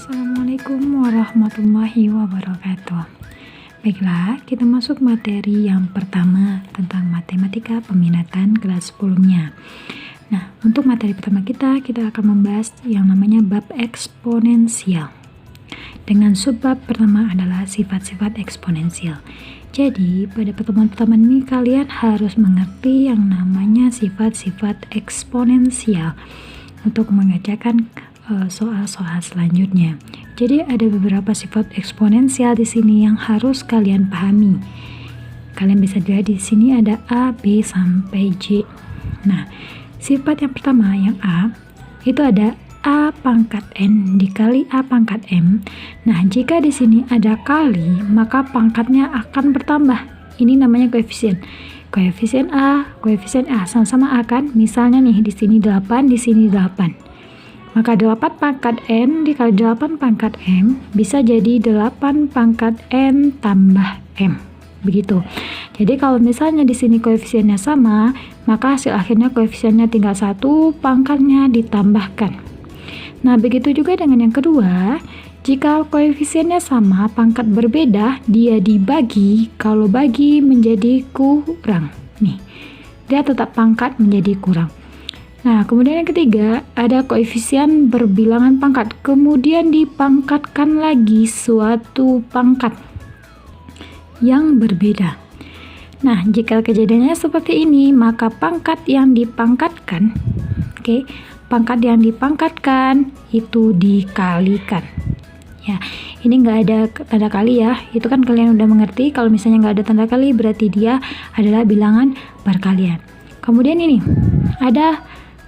Assalamualaikum warahmatullahi wabarakatuh. Baiklah, kita masuk materi yang pertama tentang matematika peminatan kelas 10-nya. Nah, untuk materi pertama kita akan membahas yang namanya bab eksponensial. Dengan subbab pertama adalah sifat-sifat eksponensial. Jadi, pada pertemuan pertama ini kalian harus mengerti yang namanya sifat-sifat eksponensial untuk mengerjakan soal-soal selanjutnya. Jadi ada beberapa sifat eksponensial di sini yang harus kalian pahami. Kalian bisa lihat di sini ada A, B sampai J. Nah, sifat yang pertama yang A itu ada A pangkat N dikali A pangkat M. Nah, jika di sini ada kali, maka pangkatnya akan bertambah. Ini namanya koefisien. Koefisien A sama-sama A kan? Misalnya nih di sini 8, di sini 8. Maka 8 pangkat N dikali 8 pangkat M bisa jadi 8 pangkat N tambah M. Begitu. Jadi kalau misalnya di sini koefisiennya sama, maka hasil akhirnya koefisiennya tinggal 1, pangkatnya ditambahkan. Nah, begitu juga dengan yang kedua. Jika koefisiennya sama, pangkat berbeda, dia dibagi, kalau bagi menjadi kurang. Nih, dia tetap pangkat menjadi kurang. Nah, kemudian yang ketiga, ada koefisien berbilangan pangkat. Kemudian dipangkatkan lagi suatu pangkat yang berbeda. Nah, jika kejadiannya seperti ini, maka pangkat yang dipangkatkan, pangkat yang dipangkatkan itu dikalikan. Ya, ini nggak ada tanda kali ya. Itu kan kalian udah mengerti. Kalau misalnya nggak ada tanda kali, berarti dia adalah bilangan berkalian. Kemudian ini, ada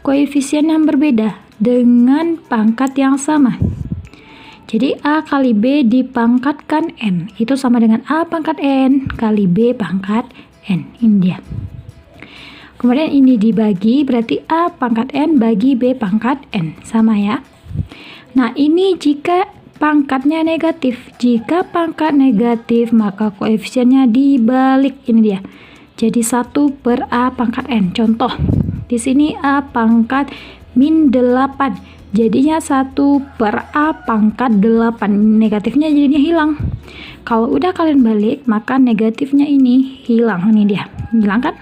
koefisien yang berbeda dengan pangkat yang sama. Jadi A kali B dipangkatkan N itu sama dengan A pangkat N kali B pangkat N. Ini dia. Kemudian ini dibagi, berarti A pangkat N bagi B pangkat N. Sama ya. Nah, ini jika pangkatnya negatif. Jika pangkat negatif, maka koefisiennya dibalik. Ini dia. Jadi 1 per A pangkat N. Contoh. Di sini A pangkat min 8. Jadinya 1 per A pangkat 8. Negatifnya jadinya hilang. Kalau udah kalian balik, maka negatifnya ini hilang. Ini dia. Hilang kan?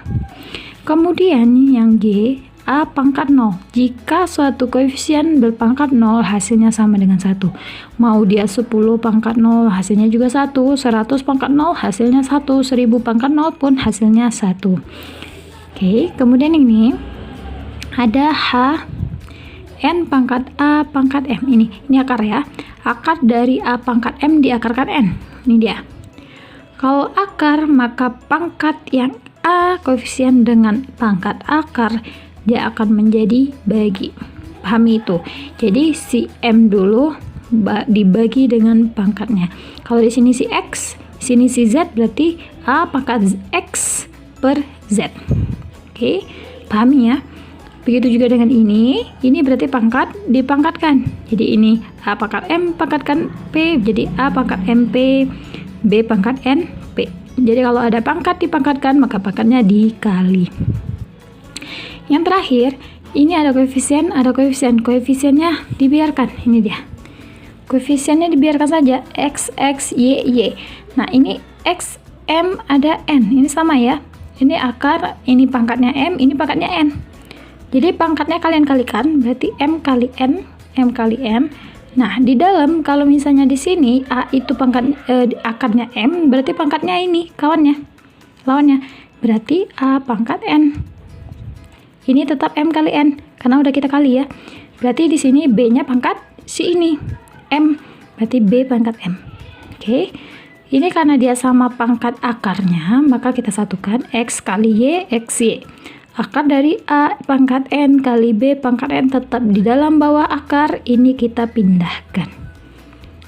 Kemudian yang G, A pangkat 0. Jika suatu koefisien berpangkat 0, hasilnya sama dengan 1. Mau dia 10 pangkat 0, hasilnya juga 1. 100 pangkat 0, hasilnya 1. 1000 pangkat 0 pun hasilnya 1. Oke, kemudian ini ada H N pangkat A pangkat M. Ini akar ya. Akar dari A pangkat M diakarkan N. Ini dia. Kalau akar, maka pangkat yang A koefisien dengan pangkat akar, dia akan menjadi bagi. Pahami itu. Jadi si M dulu dibagi dengan pangkatnya. Kalau di sini si X, di sini si Z, berarti A pangkat X per Z. Oke, pahami ya. Begitu juga dengan ini berarti pangkat dipangkatkan. Jadi ini A pangkat M pangkatkan P, jadi A pangkat MP, B pangkat N, P. Jadi kalau ada pangkat dipangkatkan, maka pangkatnya dikali. Yang terakhir, ini ada koefisien, koefisiennya dibiarkan. Ini dia. Koefisiennya dibiarkan saja, X, Y, Y. Nah, ini X, M, ada N. Ini sama ya. Ini akar, ini pangkatnya M, ini pangkatnya N. Jadi pangkatnya kalian kalikan, berarti M kali N, M kali M. Nah, di dalam kalau misalnya di sini A itu pangkat akarnya M, berarti pangkatnya ini kawannya, lawannya. Berarti A pangkat N. Ini tetap M kali N karena udah kita kali ya. Berarti di sini B-nya pangkat si ini M, berarti B pangkat M. Oke. Ini karena dia sama pangkat akarnya, maka kita satukan X kali Y, X Y. Akar dari A pangkat N kali B pangkat N tetap di dalam bawah akar, ini kita pindahkan.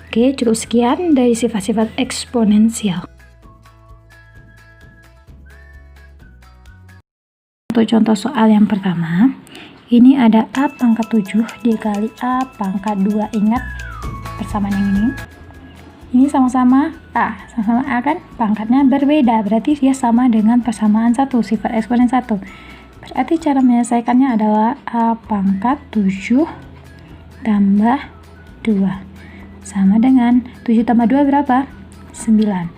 Oke, cukup sekian dari sifat-sifat eksponensial. Untuk contoh soal yang pertama, ini ada A pangkat 7 dikali A pangkat 2. Ingat persamaan yang ini. Ini sama-sama A, sama-sama A kan? Pangkatnya berbeda, berarti dia sama dengan persamaan 1, sifat eksponen 1. Berarti cara menyelesaikannya adalah A pangkat 7 tambah 2. sama dengan 7 tambah 2 berapa? 9.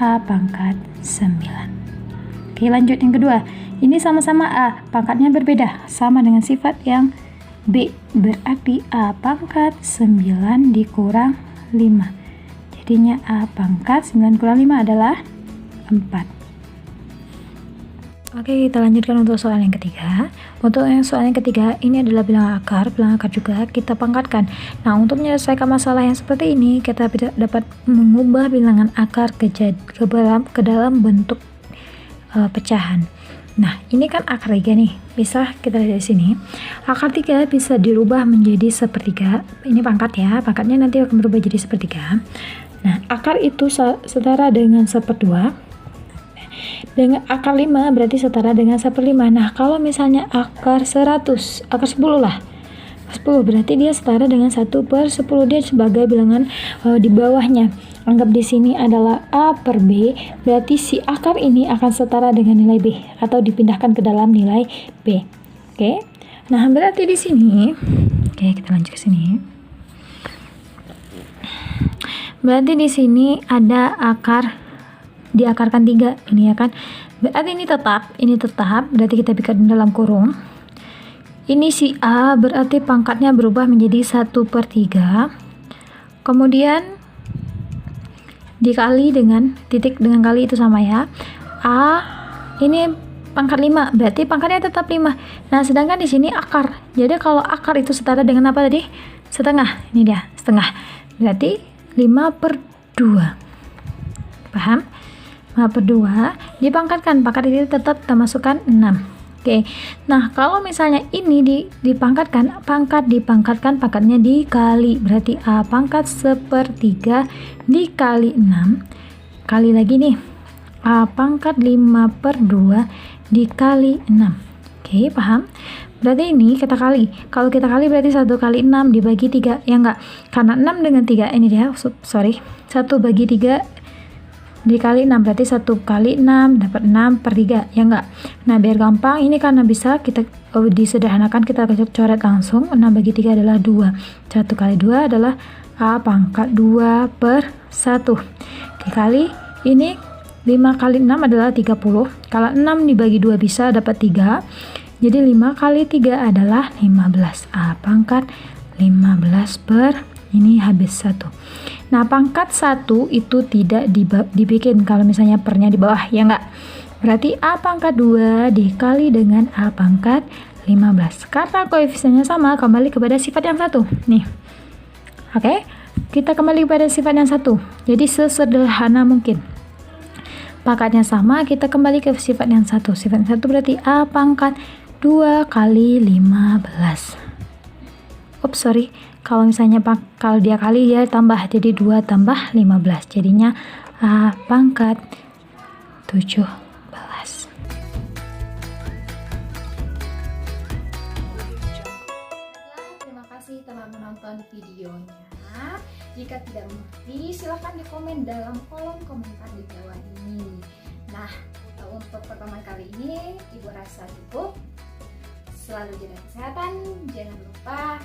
A pangkat 9. Oke, lanjut yang kedua. Ini sama-sama A, pangkatnya berbeda, sama dengan sifat yang B. Berarti A pangkat 9 dikurang 5. Jadinya A pangkat 9 kurang 5 adalah 4. Oke, kita lanjutkan untuk soal yang ketiga. Untuk yang soal yang ketiga, ini adalah bilangan akar juga kita pangkatkan. Nah, untuk menyelesaikan masalah yang seperti ini, kita dapat mengubah bilangan akar ke dalam bentuk pecahan. Nah, ini kan akar 3 nih. Bisa kita lihat di sini. Akar 3 bisa dirubah menjadi sepertiga. Ini pangkat ya. Pangkatnya nanti akan berubah jadi sepertiga. Nah, akar itu setara dengan 1/2. Dengan akar 5 berarti setara dengan 1/5. Nah, kalau misalnya akar 100, akar 10 lah. 10 berarti dia setara dengan 1/10. Dia sebagai bilangan di bawahnya. Anggap di sini adalah A per B, berarti si akar ini akan setara dengan nilai B atau dipindahkan ke dalam nilai B. Oke. Nah, berarti di sini, oke, kita lanjut ke sini. Berarti di sini ada akar diakarkan 3 ini ya kan, berarti ini tetap berarti kita bikin dalam kurung. Ini si A berarti pangkatnya berubah menjadi 1/3, kemudian dikali dengan titik dengan kali itu sama ya. A ini pangkat 5 berarti pangkatnya tetap 5. Nah, sedangkan di sini akar, jadi kalau akar itu setara dengan apa tadi? Setengah. Ini dia setengah, berarti 5/2. Paham? 5/2 dipangkatkan, pangkat ini tetap kita masukkan 6. Oke. Nah, kalau misalnya ini dipangkatkan, pangkatnya dikali, berarti A pangkat 1/3 dikali 6 kali lagi nih A pangkat 5/2 dikali 6. Oke, paham? Berarti ini kita kali. Kalau kita kali berarti 1 kali 6 dibagi 3. Ya enggak? Karena 6 dengan 3 ini dia, 1 bagi 3 dikali 6 berarti 1 kali 6 dapat 6/3 ya enggak. Nah, biar gampang ini karena bisa kita disederhanakan, kita coret langsung. 6 bagi 3 adalah 2. 1 kali 2 adalah A pangkat 2/1 dikali ini 5 kali 6 adalah 30. Kalau 6 dibagi 2 bisa dapat 3. Jadi 5 kali 3 adalah 15. A pangkat 15 ini habis 1. Nah, pangkat 1 itu tidak dibikin kalau misalnya pernya di bawah, ya enggak? Berarti A pangkat 2 dikali dengan A pangkat 15. Karena koefisiennya sama, kembali kepada sifat yang satu. Nih. Oke? Kita kembali kepada sifat yang satu. Jadi sesederhana mungkin. Pangkatnya sama, kita kembali ke sifat yang satu. Sifat yang satu berarti A pangkat 2 kali 15. Sorry. Kalau misalnya kalau dia kali dia tambah, jadi 2 tambah 15, jadinya A pangkat 17. Terima kasih telah menonton videonya. Jika tidak mengerti, silahkan dikomen dalam kolom komentar di bawah ini. Nah, untuk pertemuan kali ini Ibu rasa cukup. Selalu jaga kesehatan, jangan lupa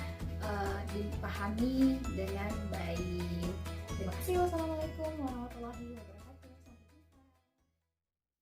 dipahami dengan baik. Terima kasih. Wassalamualaikum warahmatullahi wabarakatuh.